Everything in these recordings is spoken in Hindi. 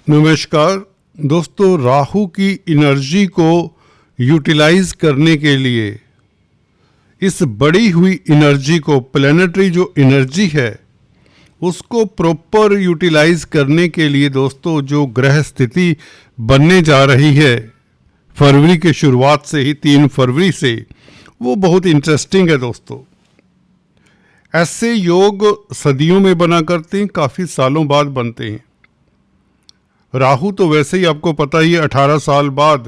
नमस्कार दोस्तों, राहु की एनर्जी को यूटिलाइज करने के लिए, इस बढ़ी हुई एनर्जी को, प्लैनेटरी जो एनर्जी है उसको प्रॉपर यूटिलाइज करने के लिए दोस्तों जो ग्रह स्थिति बनने जा रही है फरवरी के शुरुआत से ही 3 फरवरी से, वो बहुत इंटरेस्टिंग है दोस्तों। ऐसे योग सदियों में बना करते हैं, काफ़ी सालों बाद बनते हैं। राहु तो वैसे ही आपको पता ही है 18 साल बाद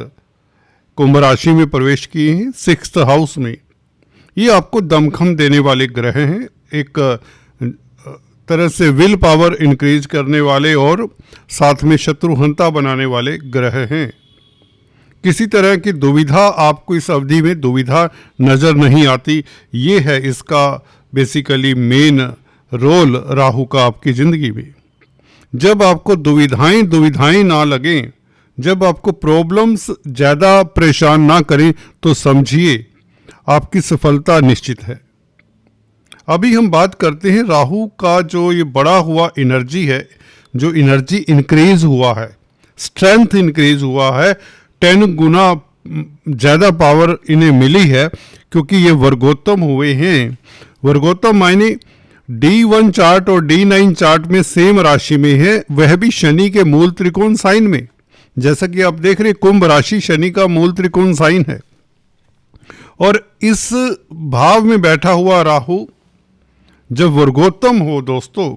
कुंभ राशि में प्रवेश किए हैं 6th हाउस में। ये आपको दमखम देने वाले ग्रह हैं, एक तरह से विल पावर इंक्रीज करने वाले और साथ में शत्रुहंता बनाने वाले ग्रह हैं। किसी तरह की दुविधा आपको इस अवधि में दुविधा नज़र नहीं आती। ये है इसका बेसिकली मेन रोल राहु का आपकी ज़िंदगी में। जब आपको दुविधाएं ना लगें, जब आपको प्रॉब्लम्स ज़्यादा परेशान ना करें, तो समझिए आपकी सफलता निश्चित है। अभी हम बात करते हैं राहु का जो ये बढ़ा हुआ एनर्जी है, जो एनर्जी इंक्रीज हुआ है, स्ट्रेंथ इंक्रीज हुआ है, 10 गुना ज़्यादा पावर इन्हें मिली है क्योंकि ये वर्गोत्तम हुए हैं। वर्गोत्तम मायने D1 चार्ट और D9 चार्ट में सेम राशि में है, वह भी शनि के मूल त्रिकोण साइन में। जैसा कि आप देख रहे हैं, कुंभ राशि शनि का मूल त्रिकोण साइन है और इस भाव में बैठा हुआ राहु जब वर्गोत्तम हो दोस्तों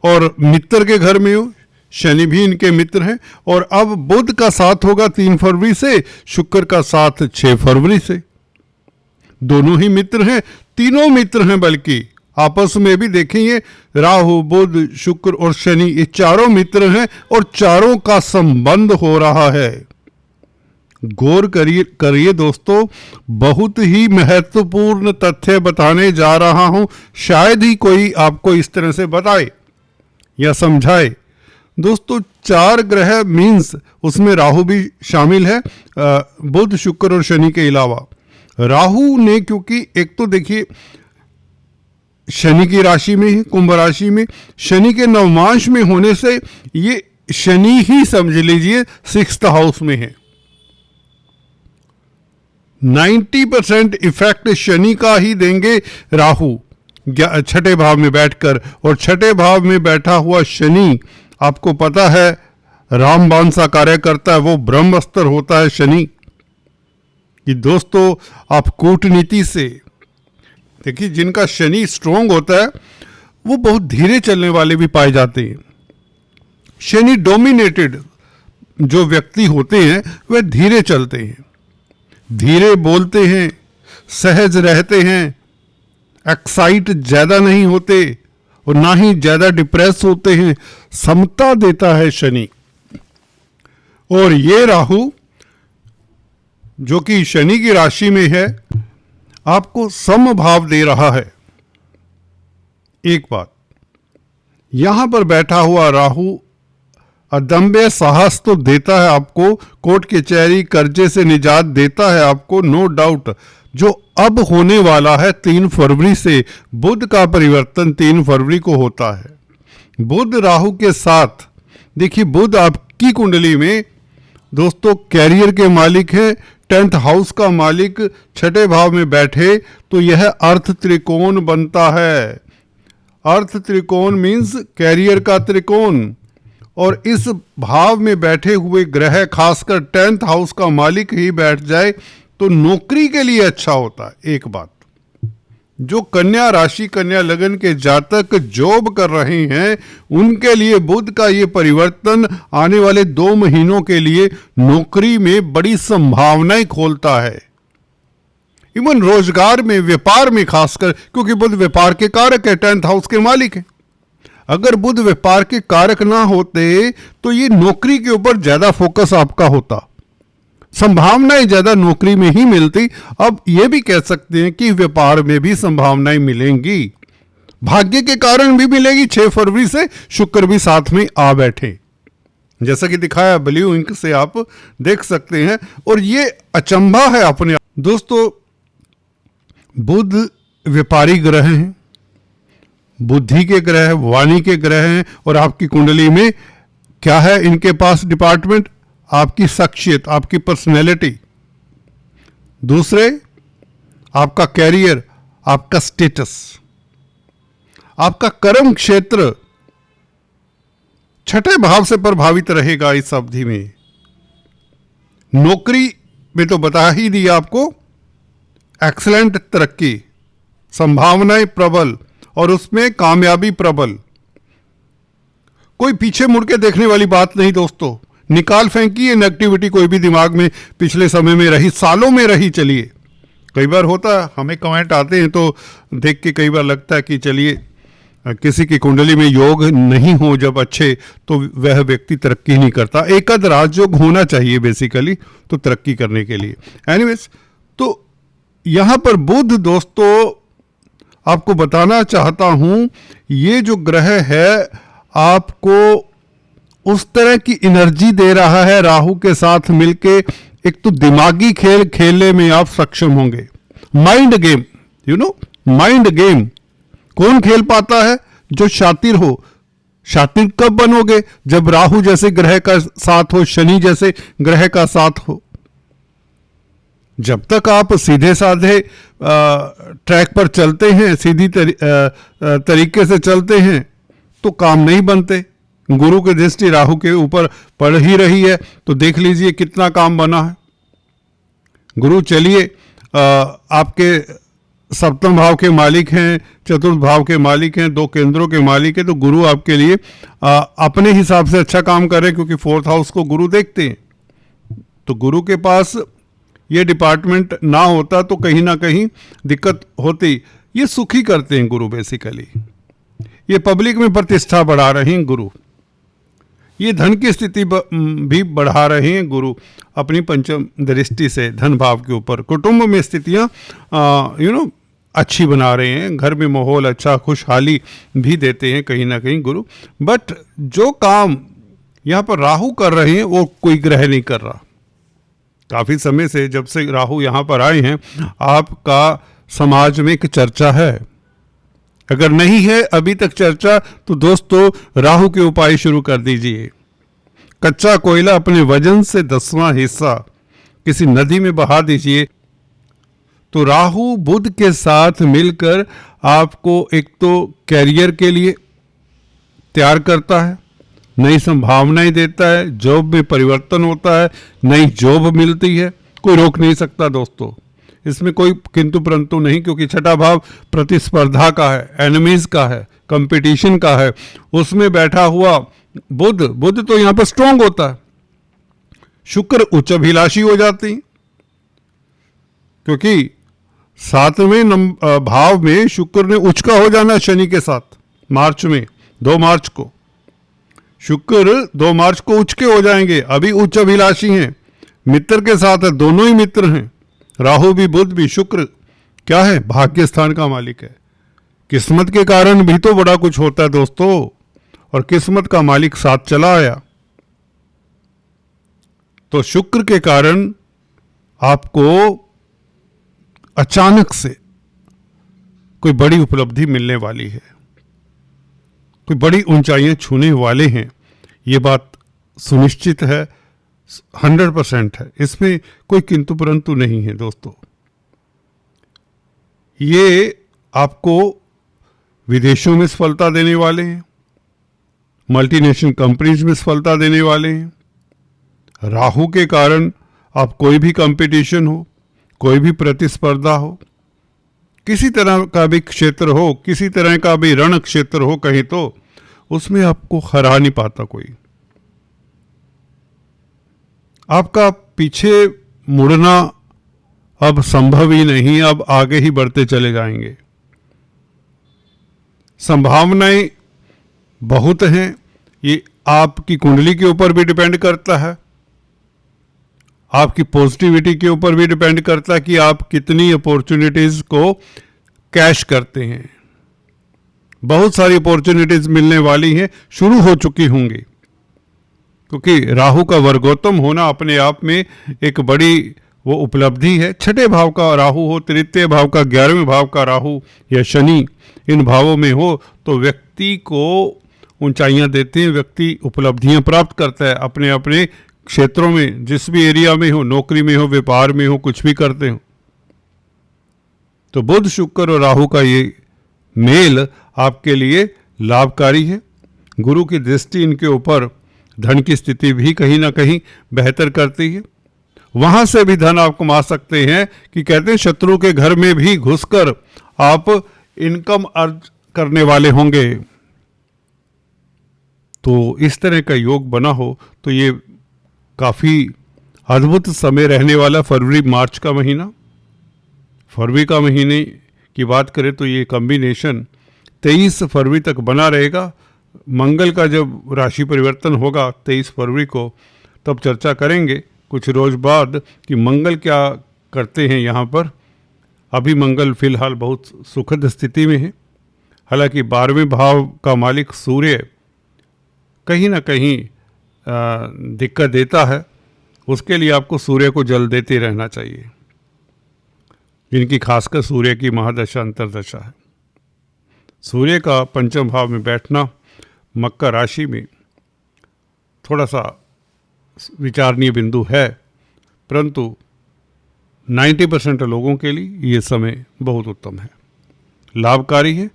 और मित्र के घर में हो, शनि भी इनके मित्र हैं, और अब बुध का साथ होगा 3 फरवरी से, शुक्र का साथ 6 फरवरी से। दोनों ही मित्र हैं, तीनों मित्र हैं, बल्कि आपस में भी देखेंगे राहु, बुध, शुक्र और शनि, ये चारों मित्र हैं और चारों का संबंध हो रहा है। गौर करिए दोस्तों, बहुत ही महत्वपूर्ण तथ्य बताने जा रहा हूं, शायद ही कोई आपको इस तरह से बताए या समझाए। दोस्तों 4 ग्रह मीन्स उसमें राहु भी शामिल है, बुध, शुक्र और शनि के अलावा। राहु ने, क्योंकि एक तो देखिए शनि की राशि में है, कुंभ राशि में, शनि के नवमांश में होने से ये शनि ही समझ लीजिए 6th हाउस में है। 90% इफेक्ट शनि का ही देंगे राहु 6ठे भाव में बैठकर, और 6ठे भाव में बैठा हुआ शनि आपको पता है रामबाण सा कार्य करता है, वो ब्रह्मास्त्र होता है शनि। कि दोस्तों आप कूटनीति से देखिए, जिनका शनि स्ट्रोंग होता है वो बहुत धीरे चलने वाले भी पाए जाते हैं। शनि डोमिनेटेड जो व्यक्ति होते हैं वह धीरे चलते हैं, धीरे बोलते हैं, सहज रहते हैं, एक्साइट ज़्यादा नहीं होते और ना ही ज़्यादा डिप्रेस होते हैं। समता देता है शनि। और ये राहु जो कि शनि की राशि में है आपको समभाव दे रहा है। एक बात, यहां पर बैठा हुआ राहु अदम्य साहस तो देता है आपको, कोर्ट कचहरी कर्जे से निजात देता है आपको, नो डाउट। जो अब होने वाला है 3 फरवरी से, बुध का परिवर्तन 3 फरवरी को होता है। बुध राहु के साथ, देखिए बुध आपकी कुंडली में दोस्तों कैरियर के मालिक है, 10th हाउस का मालिक 6ठे भाव में बैठे तो यह अर्थ त्रिकोण बनता है। अर्थ त्रिकोण मीन्स कैरियर का त्रिकोण, और इस भाव में बैठे हुए ग्रह, खासकर 10th हाउस का मालिक ही बैठ जाए तो नौकरी के लिए अच्छा होता है। एक बात, जो कन्या राशि, कन्या लगन के जातक जॉब कर रहे हैं उनके लिए बुध का ये परिवर्तन आने वाले 2 महीनों के लिए नौकरी में बड़ी संभावनाएं खोलता है। इवन रोजगार में, व्यापार में खासकर, क्योंकि बुध व्यापार के कारक है, 10th हाउस के मालिक है। अगर बुध व्यापार के कारक ना होते तो ये नौकरी के ऊपर ज्यादा फोकस आपका होता, संभावनाएं ज्यादा नौकरी में ही मिलती। अब यह भी कह सकते हैं कि व्यापार में भी संभावनाएं मिलेंगी, भाग्य के कारण भी मिलेगी। 6 फरवरी से शुक्र भी साथ में आ बैठे, जैसा कि दिखाया ब्लू इंक से आप देख सकते हैं। और ये अचंभा है अपने दोस्तों, बुध व्यापारी ग्रह हैं, बुद्धि के ग्रह, वाणी के ग्रह हैं, और आपकी कुंडली में क्या है इनके पास डिपार्टमेंट? आपकी शख्सियत, आपकी पर्सनैलिटी। दूसरे, आपका कैरियर, आपका स्टेटस, आपका कर्म क्षेत्र छठे भाव से प्रभावित रहेगा इस अवधि में। नौकरी में तो बता ही दिया आपको, एक्सीलेंट तरक्की, संभावनाएं प्रबल, और उसमें कामयाबी प्रबल। कोई पीछे मुड़ के देखने वाली बात नहीं दोस्तों। निकाल फेंकी ये नेगेटिविटी, कोई भी दिमाग में पिछले समय में रही, सालों में रही। चलिए, कई बार होता है, हमें कमेंट आते हैं तो देख के कई बार लगता है कि चलिए किसी की कुंडली में योग नहीं हो जब अच्छे, तो वह व्यक्ति तरक्की नहीं करता। एकद राजयोग होना चाहिए बेसिकली तो तरक्की करने के लिए। एनीवेज, तो यहां पर बुध दोस्तों आपको बताना चाहता हूं, ये जो ग्रह है आपको उस तरह की एनर्जी दे रहा है, राहु के साथ मिलके एक तो दिमागी खेल खेलने में आप सक्षम होंगे। माइंड गेम, माइंड गेम कौन खेल पाता है? जो शातिर हो। शातिर कब बनोगे? जब राहु जैसे ग्रह का साथ हो, शनि जैसे ग्रह का साथ हो। जब तक आप सीधे साधे ट्रैक पर चलते हैं, सीधी तरीके से चलते हैं, तो काम नहीं बनते। गुरु की दृष्टि राहु के ऊपर पड़ ही रही है, तो देख लीजिए कितना काम बना है। गुरु चलिए आपके सप्तम भाव के मालिक हैं, चतुर्थ भाव के मालिक हैं, 2 केंद्रों के मालिक हैं, तो गुरु आपके लिए अपने हिसाब से अच्छा काम कर रहे हैं, क्योंकि 4th हाउस को गुरु देखते हैं। तो गुरु के पास ये डिपार्टमेंट ना होता तो कहीं ना कहीं दिक्कत होती। ये सुखी करते हैं गुरु बेसिकली। ये पब्लिक में प्रतिष्ठा बढ़ा रहे हैं गुरु। ये धन की स्थिति भी बढ़ा रहे हैं गुरु अपनी पंचम दृष्टि से धन भाव के ऊपर। कुटुंब में स्थितियां अच्छी बना रहे हैं, घर में माहौल अच्छा, खुशहाली भी देते हैं कहीं ना कहीं गुरु। बट जो काम यहाँ पर राहु कर रहे हैं वो कोई ग्रह नहीं कर रहा। काफ़ी समय से जब से राहु यहाँ पर आए हैं, आपका समाज में एक चर्चा है। अगर नहीं है अभी तक चर्चा, तो दोस्तों राहु के उपाय शुरू कर दीजिए। कच्चा कोयला अपने वजन से 10वां हिस्सा किसी नदी में बहा दीजिए, तो राहु बुध के साथ मिलकर आपको एक तो कैरियर के लिए तैयार करता है, नई संभावनाएं देता है, जॉब में परिवर्तन होता है, नई जॉब मिलती है। कोई रोक नहीं सकता दोस्तों, इसमें कोई किंतु परंतु नहीं, क्योंकि छठा भाव प्रतिस्पर्धा का है, एनिमीज का है, कंपटीशन का है। उसमें बैठा हुआ बुध तो यहां पर स्ट्रांग होता है। शुक्र उच्च अभिलाषी हो जाती, क्योंकि 7वें भाव में शुक्र ने उच्च का हो जाना शनि के साथ मार्च में, 2 मार्च को। शुक्र 2 मार्च को उच्च के हो जाएंगे। अभी उच्च अभिलाषी हैं, मित्र के साथ है, दोनों ही मित्र हैं, राहु भी बुध भी। शुक्र क्या है? भाग्य स्थान का मालिक है। किस्मत के कारण भी तो बड़ा कुछ होता है दोस्तों, और किस्मत का मालिक साथ चला आया। तो शुक्र के कारण आपको अचानक से कोई बड़ी उपलब्धि मिलने वाली है, कोई बड़ी ऊंचाइयां छूने वाले हैं। ये बात सुनिश्चित है, 100% है, इसमें कोई किंतु परंतु नहीं है दोस्तों। ये आपको विदेशों में सफलता देने वाले हैं, मल्टीनेशनल कंपनीज में सफलता देने वाले हैं। राहु के कारण आप कोई भी कंपटीशन हो, कोई भी प्रतिस्पर्धा हो, किसी तरह का भी क्षेत्र हो, किसी तरह का भी रण क्षेत्र हो कहीं, तो उसमें आपको हरा नहीं पाता कोई। आपका पीछे मुड़ना अब संभव ही नहीं, अब आगे ही बढ़ते चले जाएंगे। संभावनाएं बहुत हैं। ये आपकी कुंडली के ऊपर भी डिपेंड करता है, आपकी पॉजिटिविटी के ऊपर भी डिपेंड करता है कि आप कितनी अपॉर्चुनिटीज को कैश करते हैं। बहुत सारी अपॉर्चुनिटीज मिलने वाली हैं, शुरू हो चुकी होंगी, क्योंकि राहु का वर्गोत्तम होना अपने आप में एक बड़ी वो उपलब्धि है। छठे भाव का राहु हो, तृतीय भाव का 11वें भाव का राहु या शनि इन भावों में हो तो व्यक्ति को ऊंचाइयां देते हैं, व्यक्ति उपलब्धियां प्राप्त करता है अपने अपने क्षेत्रों में, जिस भी एरिया में हो, नौकरी में हो, व्यापार में हो, कुछ भी करते हो। तो बुध, शुक्र और राहु का ये मेल आपके लिए लाभकारी है। गुरु की दृष्टि इनके ऊपर धन की स्थिति भी कहीं ना कहीं बेहतर करती है। वहां से भी धन आप कमा सकते हैं कि कहते हैं शत्रु के घर में भी घुसकर आप इनकम अर्न करने वाले होंगे। तो इस तरह का योग बना हो तो ये काफ़ी अद्भुत समय रहने वाला फरवरी मार्च का महीना। फरवरी का महीने की बात करें तो ये कॉम्बिनेशन 23 फरवरी तक बना रहेगा। मंगल का जब राशि परिवर्तन होगा 23 फरवरी को, तब चर्चा करेंगे कुछ रोज बाद कि मंगल क्या करते हैं यहाँ पर। अभी मंगल फिलहाल बहुत सुखद स्थिति में है। हालांकि 12वें भाव का मालिक सूर्य कहीं ना कहीं दिक्कत देता है। उसके लिए आपको सूर्य को जल देते रहना चाहिए, जिनकी खासकर सूर्य की महादशा अंतर्दशा है। सूर्य का पंचम भाव में बैठना मकर राशि में थोड़ा सा विचारणीय बिंदु है, परंतु 90% लोगों के लिए ये समय बहुत उत्तम है, लाभकारी है।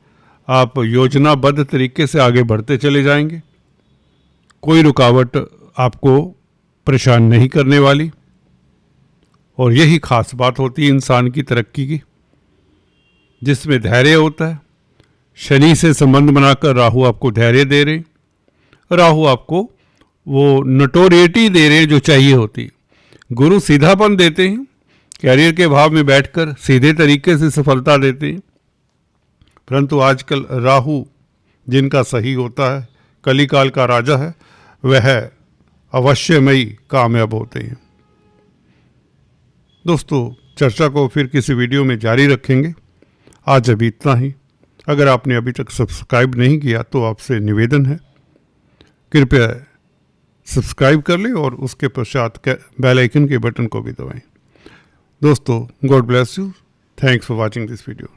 आप योजनाबद्ध तरीके से आगे बढ़ते चले जाएंगे। कोई रुकावट आपको परेशान नहीं करने वाली, और यही खास बात होती है इंसान की तरक्की की, जिसमें धैर्य होता है। शनि से संबंध बनाकर राहु आपको धैर्य दे रहे, राहु आपको वो नटोरिएटी दे रहे जो चाहिए होती। गुरु सीधापन देते हैं, कैरियर के भाव में बैठकर सीधे तरीके से सफलता देते हैं। परंतु आजकल राहु जिनका सही होता है, कलिकाल का राजा है, वह अवश्यमयी कामयाब होते हैं। दोस्तों, चर्चा को फिर किसी वीडियो में जारी रखेंगे। आज अभी इतना ही। अगर आपने अभी तक सब्सक्राइब नहीं किया तो आपसे निवेदन है, कृपया सब्सक्राइब कर लें और उसके पश्चात बेल आइकन के बटन को भी दबाएं। दोस्तों, God bless you. Thanks for watching this video.